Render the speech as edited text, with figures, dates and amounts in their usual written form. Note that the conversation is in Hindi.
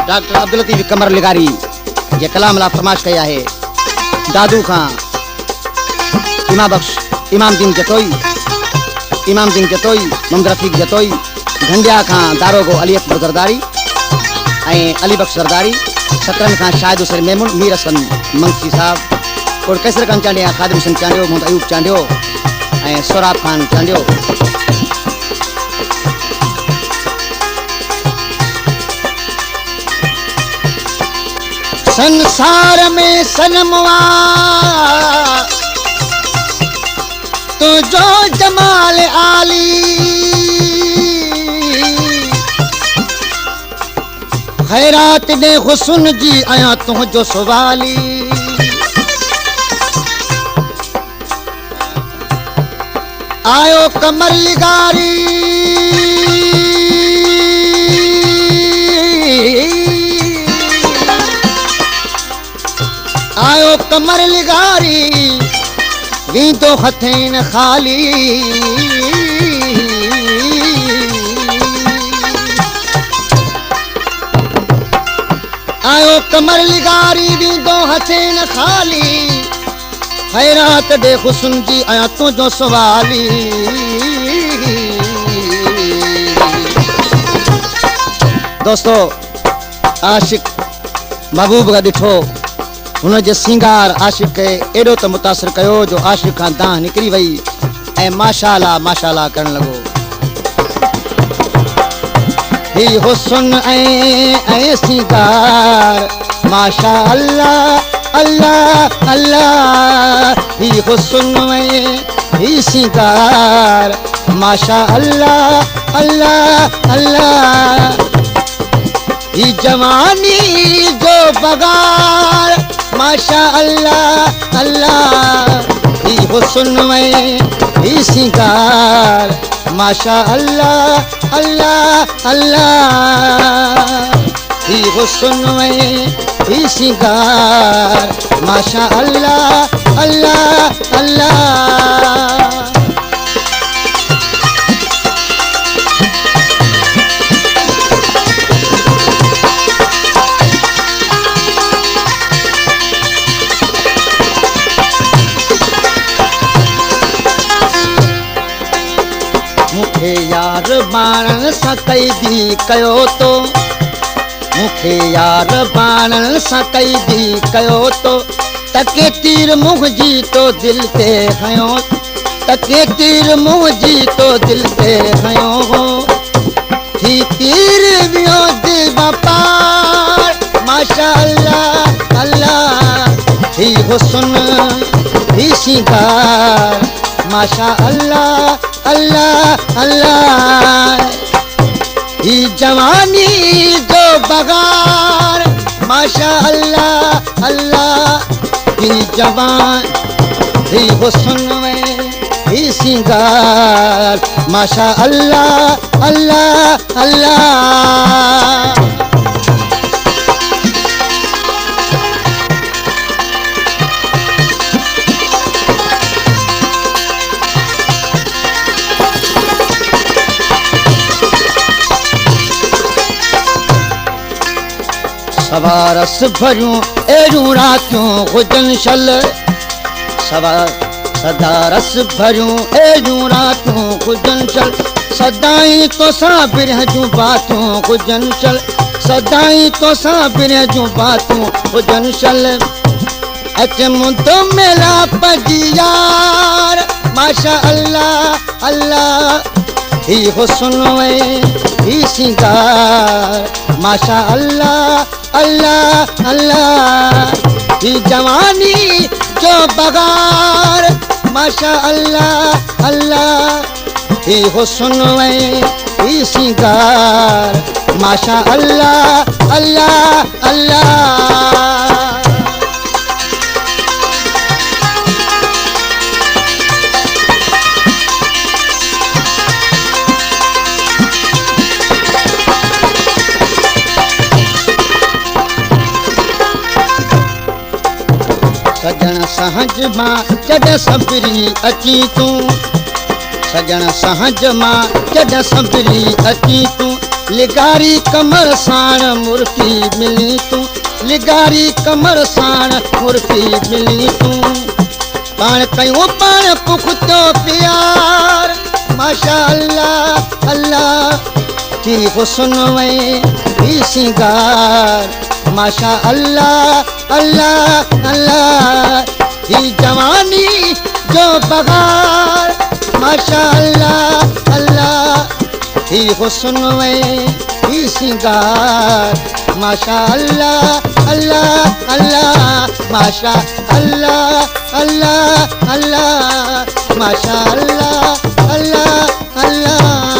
डॉक्टर अब्दुल लतीफ कमर लिगारी जे कलाम ला फरमाइश कया है दादू खां इमाम दीन जतोई मोहम्मद रफीक जतोई घंडिया खां दारोगो अली अकबर जरदारी अली बख्श जरदारी सतरन खां शाहिद हुसैन मेमून मीर हसन मंगसी साहब और कैसर खान चांडिया खादिम हुसैन चांडियो मोहम्मद अयूब चांडियो सोराब खान चांडियो। संसार में सनमवा तो जो जमाल आली खैरात ने हुस्न जी आया तो जो सवाली आयो कमर लिगारी आयो कमर लिगारी वी तो हथेन खाली आयो कमर लिगारी वी तो हथेन खाली खैरात दे हुस्न जी आया तो जो सवाली। दोस्तों आशिक महबूब का दिठो उन जे सिंगार आशिक के एडो तो मुतासिर कयो जो आशिक खां दाह निकरी वई ए माशाअल्लाह करण लगो। ही हुस्न ए सिंगार माशाअल्लाह अल्लाह अल्लाह ही हुस्न ही सिंगार माशाअल्लाह अल्लाह अल्लाह ही जवानी जो बगार माशाअल्लाह अल्लाह ही हुस्न ही सिंगार माशाअल्लाह अल्लाह अल्लाह ही हुस्न ही सिंगार माशाअल्लाह अल्लाह अल्लाह। मुखे यार बाणन सा कैदी कयो तो मुखे यार बाणन सा कैदी कयो तो तके तीर मुंहिंजी तो दिल ते खयो तके तीर मुंहिंजी तो दिल ते खयो हो ही तीर वियो दिल पार माशाअल्लाह अल्लाह ही हुस्न ही सिंगार माशाअल्लाह अल्लाह अल्लाह ही जवानी जो बगार माशाअल्लाह अल्लाह ही जवान ही हुस्न ही सिंगार माशाअल्लाह अल्लाह अल्लाह। सवारस भरियूं एड़ियूं रातियूं हुजनि शल सदा रस भरियूं एड़ियूं रातियूं हुजनि शल सदाई तोसां बिरह जूं बातूं हुजनि शल सदाई तोसां बिरह जूं बातूं हुजनि शल अच मुंदो मेला पजी यार माशाअल्लाह अल्लाह ही हुस्न ही सिंगार माशाअल्लाह अल्लाह अल्लाह ही जवानी जो बगार माशाअल्लाह अल्लाह ही हुस्न ही सिंगार माशाअल्लाह अल्लाह अल्लाह। सजन सहज मां जॾहिं संभरी अची तूं सजन सहज मां जॾहिं संभरी अची तूं लिगारी कमर साण मुर्की मिली तू, लिगारी कमर साण मुर्की मिली तू। पाण कयूं पाण पुख्तो प्यार, माशा अल्लाह अल्लाह थी हुस्न में ही सिंगार। माशा अल्लाह अल्लाह अल्लाह थी जवानी जो बगार। माशा अल्लाह अल्लाह थी हुस्न में ही सिंगार। माशा अल्लाह अल्लाह अल्लाह माशा अल्लाह अल्लाह अल्लाह माशा अल्लाह अल्लाह अल्लाह।